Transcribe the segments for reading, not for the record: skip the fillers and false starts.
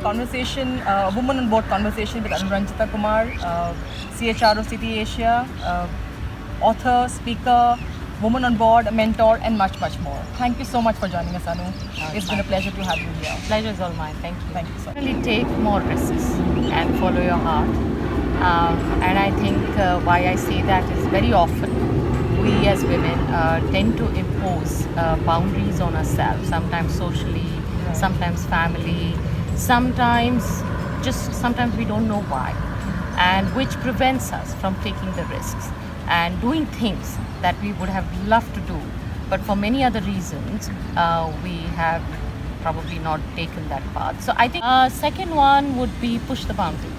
conversation, a woman on board conversation with Anuranjita Kumar, CHRO City Asia, author, speaker, woman on board, a mentor, and much, much more. Thank you so much for joining us, Anu. It's been a pleasure to have you here. Pleasure is all mine. Thank you. Thank you so much. Definitely take more risks and follow your heart. And I think why I say that is very often we as women tend to impose boundaries on ourselves, sometimes socially, sometimes family, sometimes we don't know why, and which prevents us from taking the risks and doing things that we would have loved to do, but for many other reasons we have probably not taken that path. So I think second one would be push the boundary.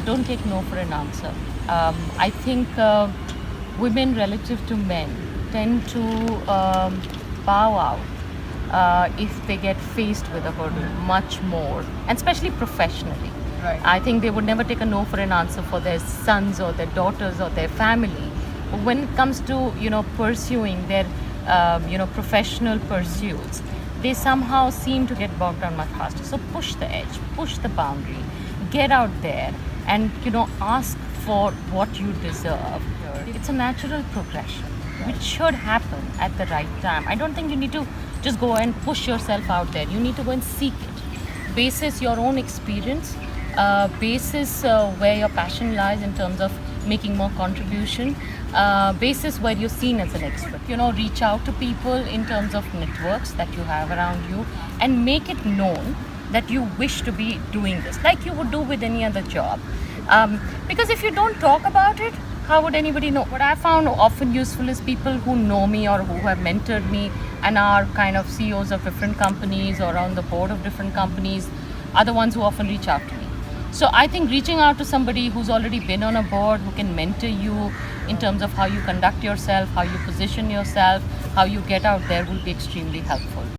Don't take no for an answer. I think women relative to men tend to bow out if they get faced with a hurdle much more, and especially professionally. Right. I think they would never take a no for an answer for their sons or their daughters or their family. But when it comes to pursuing their professional pursuits, they somehow seem to get bogged down much faster. So push the edge, push the boundary, get out there, and ask for what you deserve. It's a natural progression which should happen at the right time. I don't think you need to just go and push yourself out there. You need to go and seek it, basis your own experience, basis where your passion lies in terms of making more contribution, basis where you're seen as an expert. Reach out to people in terms of networks that you have around you and make it known that you wish to be doing this like you would do with any other job. Because if you don't talk about it, how would anybody know? What I found often useful is people who know me or who have mentored me and are kind of CEOs of different companies or on the board of different companies are the ones who often reach out to me. So I think reaching out to somebody who's already been on a board, who can mentor you in terms of how you conduct yourself, how you position yourself, how you get out there will be extremely helpful.